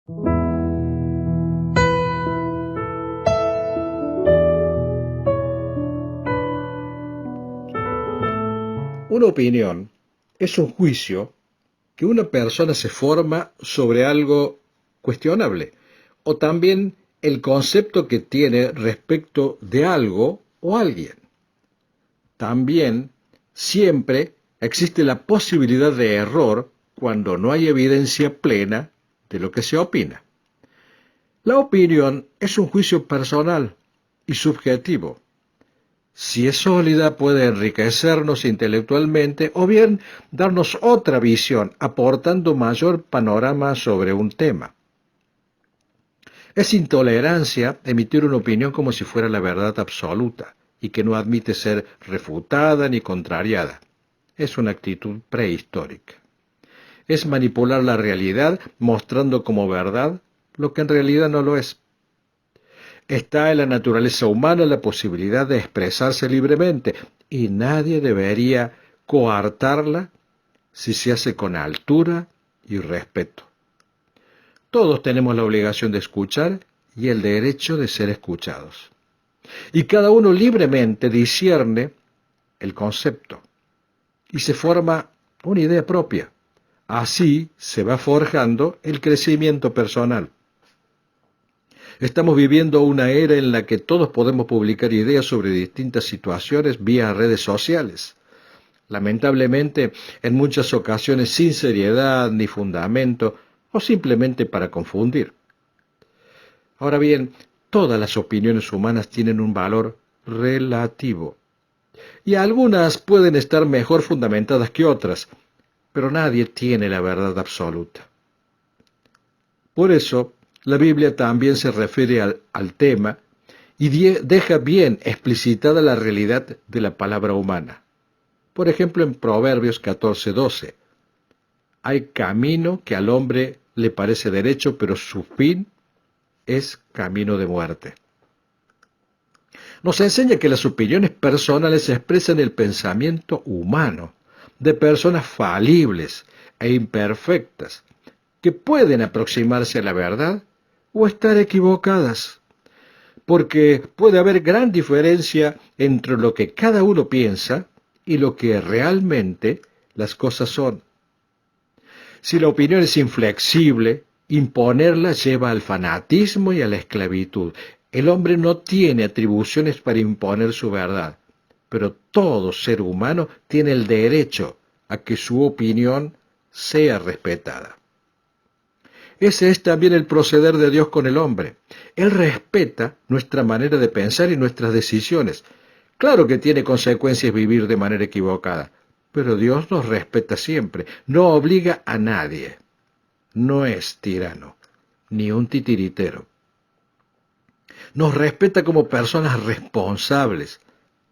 Una opinión es un juicio que una persona se forma sobre algo cuestionable, o también el concepto que tiene respecto de algo o alguien. También siempre existe la posibilidad de error cuando no hay evidencia plena de lo que se opina. La opinión es un juicio personal y subjetivo. Si es sólida, puede enriquecernos intelectualmente o bien darnos otra visión, aportando mayor panorama sobre un tema. Es intolerancia emitir una opinión como si fuera la verdad absoluta y que no admite ser refutada ni contrariada. Es una actitud prehistórica. Es manipular la realidad mostrando como verdad lo que en realidad no lo es. Está en la naturaleza humana la posibilidad de expresarse libremente y nadie debería coartarla si se hace con altura y respeto. Todos tenemos la obligación de escuchar y el derecho de ser escuchados. Y cada uno libremente discierne el concepto y se forma una idea propia. Así se va forjando el crecimiento personal. Estamos viviendo una era en la que todos podemos publicar ideas sobre distintas situaciones vía redes sociales. Lamentablemente, en muchas ocasiones sin seriedad ni fundamento, o simplemente para confundir. Ahora bien, todas las opiniones humanas tienen un valor relativo, y algunas pueden estar mejor fundamentadas que otras, pero nadie tiene la verdad absoluta. Por eso, la Biblia también se refiere al tema y deja bien explicitada la realidad de la palabra humana. Por ejemplo, en Proverbios 14:12, hay camino que al hombre le parece derecho, pero su fin es camino de muerte. Nos enseña que las opiniones personales expresan el pensamiento humano, de personas falibles e imperfectas, que pueden aproximarse a la verdad o estar equivocadas, porque puede haber gran diferencia entre lo que cada uno piensa y lo que realmente las cosas son. Si la opinión es inflexible, imponerla lleva al fanatismo y a la esclavitud. El hombre no tiene atribuciones para imponer su verdad, pero todo ser humano tiene el derecho a que su opinión sea respetada. Ese es también el proceder de Dios con el hombre. Él respeta nuestra manera de pensar y nuestras decisiones. Claro que tiene consecuencias vivir de manera equivocada, pero Dios nos respeta siempre, no obliga a nadie. No es tirano, ni un titiritero. Nos respeta como personas responsables,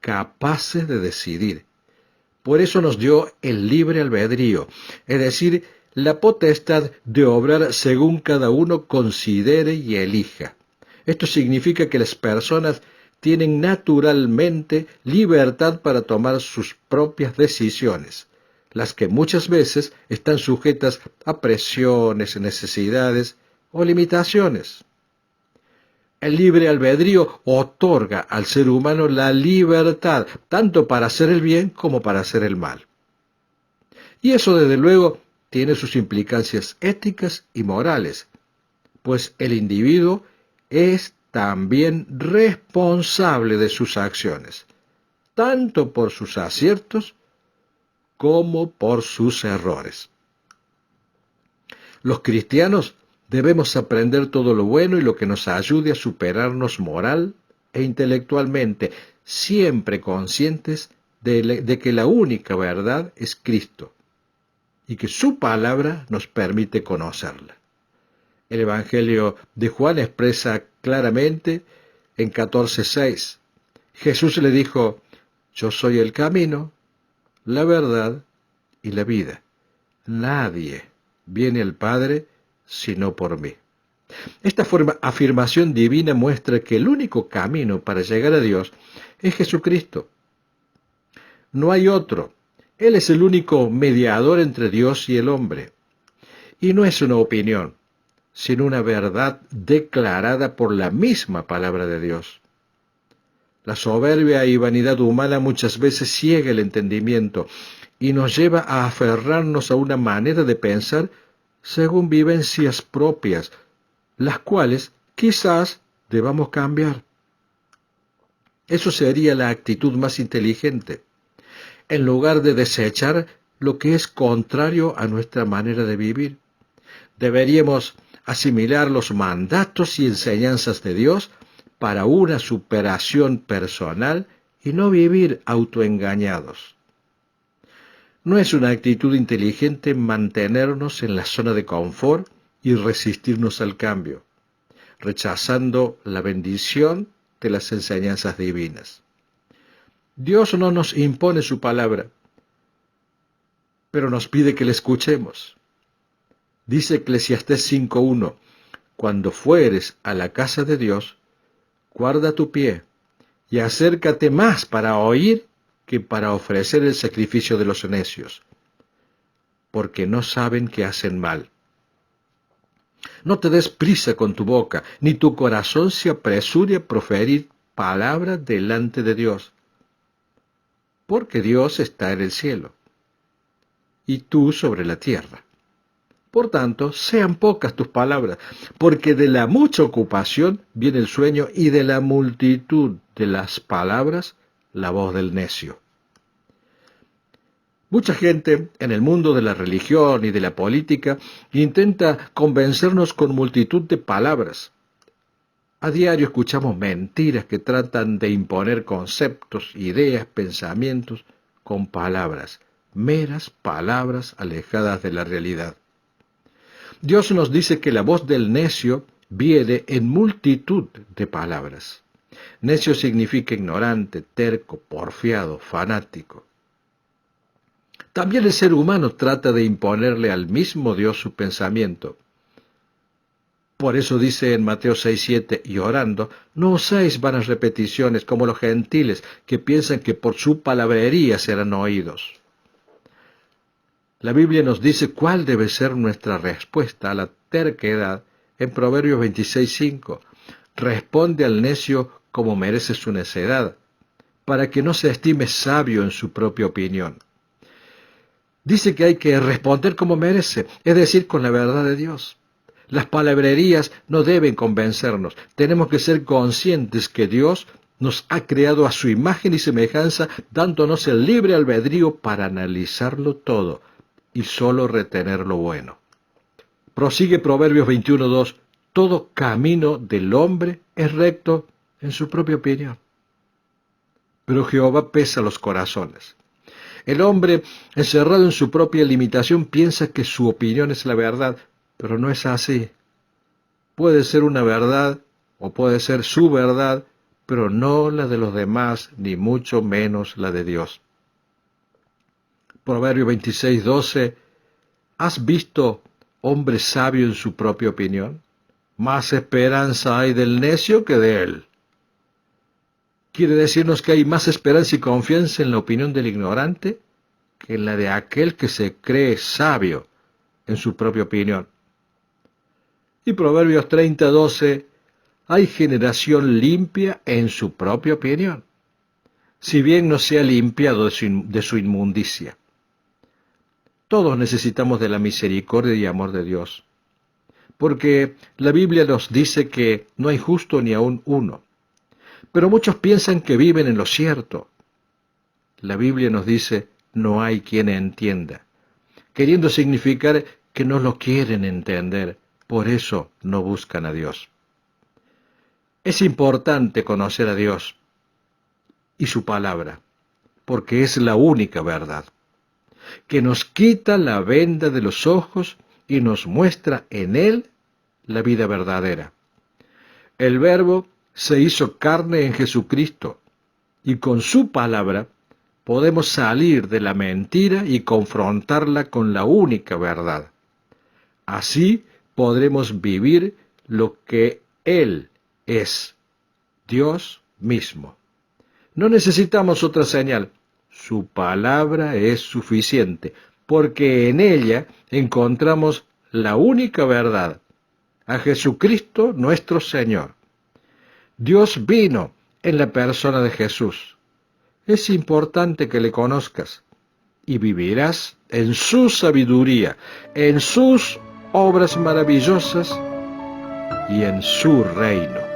capaces de decidir. Por eso nos dio el libre albedrío, es decir, la potestad de obrar según cada uno considere y elija. Esto significa que las personas tienen naturalmente libertad para tomar sus propias decisiones, las que muchas veces están sujetas a presiones, necesidades o limitaciones. El libre albedrío otorga al ser humano la libertad, tanto para hacer el bien como para hacer el mal. Y eso, desde luego, tiene sus implicancias éticas y morales, pues el individuo es también responsable de sus acciones, tanto por sus aciertos como por sus errores. Los cristianos debemos aprender todo lo bueno y lo que nos ayude a superarnos moral e intelectualmente, siempre conscientes de que la única verdad es Cristo y que su palabra nos permite conocerla. El Evangelio de Juan expresa claramente en 14:6. Jesús le dijo: yo soy el camino, la verdad y la vida. Nadie viene al Padre sino por mí. Esta afirmación divina muestra que el único camino para llegar a Dios es Jesucristo. No hay otro. Él es el único mediador entre Dios y el hombre. Y no es una opinión, sino una verdad declarada por la misma palabra de Dios. La soberbia y vanidad humana muchas veces ciega el entendimiento y nos lleva a aferrarnos a una manera de pensar según vivencias propias, las cuales quizás debamos cambiar. Eso sería la actitud más inteligente, en lugar de desechar lo que es contrario a nuestra manera de vivir. Deberíamos asimilar los mandatos y enseñanzas de Dios para una superación personal y no vivir autoengañados. No es una actitud inteligente mantenernos en la zona de confort y resistirnos al cambio, rechazando la bendición de las enseñanzas divinas. Dios no nos impone su palabra, pero nos pide que la escuchemos. Dice Eclesiastés 5:1, cuando fueres a la casa de Dios, guarda tu pie y acércate más para oír que para ofrecer el sacrificio de los necios, porque no saben que hacen mal. No te des prisa con tu boca, ni tu corazón se apresure a proferir palabras delante de Dios, porque Dios está en el cielo, y tú sobre la tierra. Por tanto, sean pocas tus palabras, porque de la mucha ocupación viene el sueño, y de la multitud de las palabras, la voz del necio. Mucha gente en el mundo de la religión y de la política intenta convencernos con multitud de palabras. A diario escuchamos mentiras que tratan de imponer conceptos, ideas, pensamientos con palabras, meras palabras alejadas de la realidad. Dios nos dice que la voz del necio viene en multitud de palabras. Necio significa ignorante, terco, porfiado, fanático. También el ser humano trata de imponerle al mismo Dios su pensamiento. Por eso dice en Mateo 6:7, y orando, no uséis vanas repeticiones como los gentiles, que piensan que por su palabrería serán oídos. La Biblia nos dice cuál debe ser nuestra respuesta a la terquedad en Proverbios 26:5. Responde al necio como merece su necedad, para que no se estime sabio en su propia opinión. Dice que hay que responder como merece, es decir, con la verdad de Dios. Las palabrerías no deben convencernos. Tenemos que ser conscientes que Dios nos ha creado a su imagen y semejanza, dándonos el libre albedrío para analizarlo todo y solo retener lo bueno. Prosigue Proverbios 21:2. Todo camino del hombre es recto en su propia opinión, pero Jehová pesa los corazones. El hombre, encerrado en su propia limitación, piensa que su opinión es la verdad, pero no es así. Puede ser una verdad, o puede ser su verdad, pero no la de los demás, ni mucho menos la de Dios. Proverbio 26:12. ¿Has visto hombre sabio en su propia opinión? Más esperanza hay del necio que de él. Quiere decirnos que hay más esperanza y confianza en la opinión del ignorante que en la de aquel que se cree sabio en su propia opinión. Y Proverbios 30:12, hay generación limpia en su propia opinión, si bien no se ha limpiado de su inmundicia. Todos necesitamos de la misericordia y amor de Dios, porque la Biblia nos dice que no hay justo ni aun uno. Pero muchos piensan que viven en lo cierto. La Biblia nos dice, no hay quien entienda, queriendo significar que no lo quieren entender, por eso no buscan a Dios. Es importante conocer a Dios y su palabra, porque es la única verdad, que nos quita la venda de los ojos y nos muestra en Él la vida verdadera. El Verbo se hizo carne en Jesucristo, y con su palabra podemos salir de la mentira y confrontarla con la única verdad. Así podremos vivir lo que Él es, Dios mismo. No necesitamos otra señal. Su palabra es suficiente, porque en ella encontramos la única verdad, a Jesucristo nuestro Señor. Dios vino en la persona de Jesús. Es importante que le conozcas y vivirás en su sabiduría, en sus obras maravillosas y en su reino.